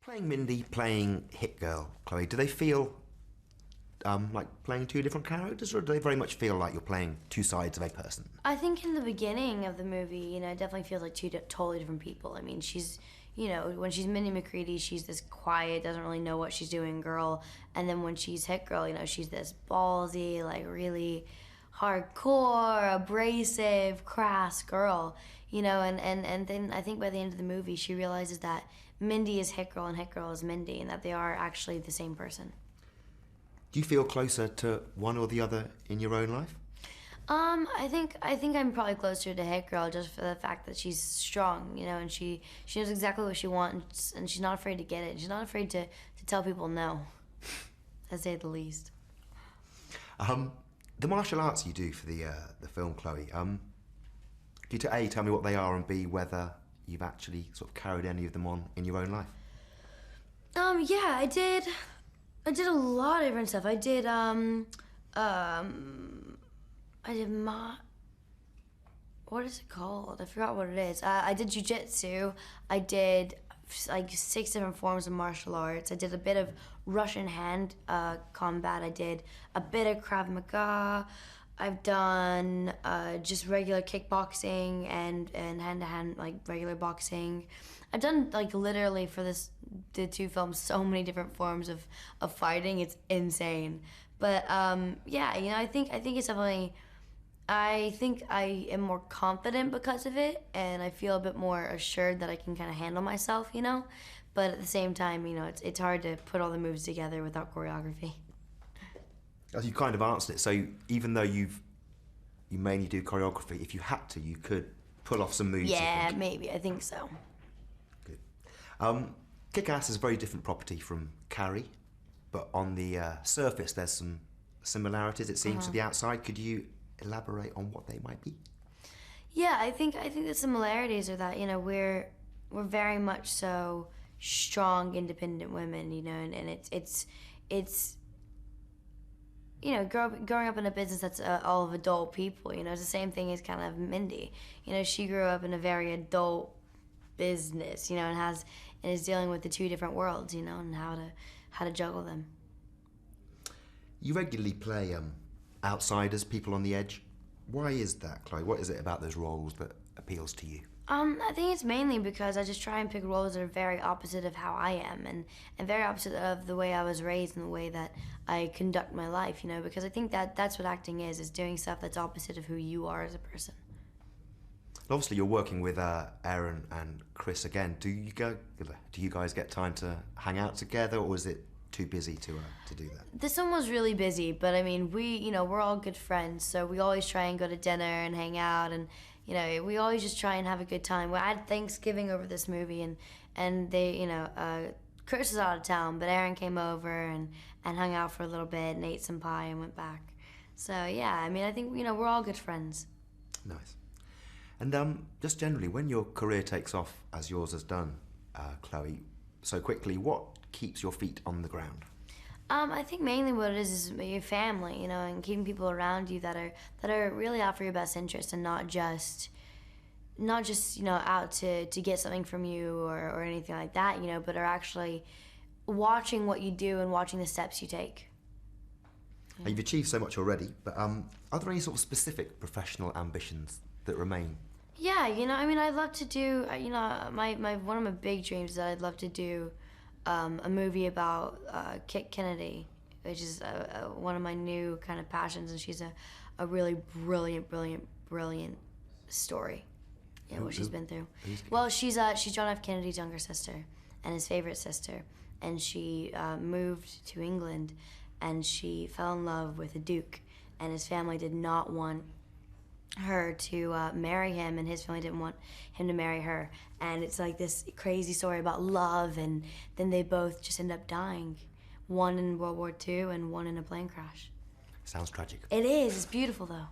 Playing Mindy, playing Hit Girl, Chloe, do they feel like playing two different characters, or do they very much feel like you're playing two sides of a person? I think in the beginning of the movie, it definitely feels like two totally different people. I mean, she's, when she's Mindy McCready, she's this quiet, doesn't really know what she's doing girl. And then when she's Hit Girl, she's this ballsy, like really hardcore, abrasive, crass girl, and then I think by the end of the movie, she realizes that Mindy is Hit Girl and Hit Girl is Mindy, and that they are actually the same person. Do you feel closer to one or the other in your own life? I think I'm probably closer to Hit Girl just for the fact that she's strong, and she knows exactly what she wants, and she's not afraid to get it. She's not afraid to tell people no, to say the least. The martial arts you do for the film, Chloe, can you A, tell me what they are, and B, whether you've actually sort of carried any of them on in your own life? Yeah, I did a lot of different stuff. I did what is it called? I forgot what it is. I did jiu-jitsu. I did like 6 different forms of martial arts. I did a bit of Russian hand combat. I did a bit of Krav Maga. I've done just regular kickboxing and hand-to-hand, like regular boxing. I've done like literally for the two films so many different forms of fighting. It's insane. But yeah, I think it's definitely. I think I am more confident because of it, and I feel a bit more assured that I can kind of handle myself, But at the same time, it's hard to put all the moves together without choreography. As you kind of answered it, so even though you mainly do choreography, if you had to, you could pull off some moves. Yeah, maybe. I think so. Good. Kick-Ass is a very different property from Carrie, but on the surface, there's some similarities, it seems, to the outside. Could you elaborate on what they might be? Yeah, I think the similarities are that we're very much so strong, independent women, and it's growing up in a business that's all of adult people. It's the same thing as kind of Mindy. She grew up in a very adult business, and is dealing with the two different worlds, and how to juggle them. You regularly play outsiders, people on the edge. Why is that, Chloe? What is it about those roles that appeals to you? I think it's mainly because I just try and pick roles that are very opposite of how I am, and very opposite of the way I was raised and the way that I conduct my life, because I think that's what acting is doing stuff that's opposite of who you are as a person. Obviously, you're working with Aaron and Chris again. Do you guys get time to hang out together, or is it too busy to do that? This one was really busy, but I mean, we're all good friends, so we always try and go to dinner and hang out, and we always just try and have a good time. We had Thanksgiving over this movie, and they, Chris was out of town, but Aaron came over and hung out for a little bit and ate some pie and went back. So yeah, I mean, I think we're all good friends. Nice. And just generally, when your career takes off as yours has done, Chloe, so quickly, what keeps your feet on the ground? I think mainly what it is your family, and keeping people around you that are really out for your best interest, and not just out to get something from you or anything like that, but are actually watching what you do and watching the steps you take. Yeah. You've achieved so much already, but are there any sort of specific professional ambitions that remain? Yeah, I mean, I'd love to do, one of my big dreams is that I'd love to do a movie about Kit Kennedy, which is one of my new kind of passions, and she's a really brilliant story. Yeah, what she's been through. Well, she's John F. Kennedy's younger sister and his favorite sister, and she moved to England, and she fell in love with a duke, and his family did not want her to marry him, and his family didn't want him to marry her, and it's like this crazy story about love, and then they both just end up dying, one in World War II and one in a plane crash. Sounds tragic. It is. It's beautiful though.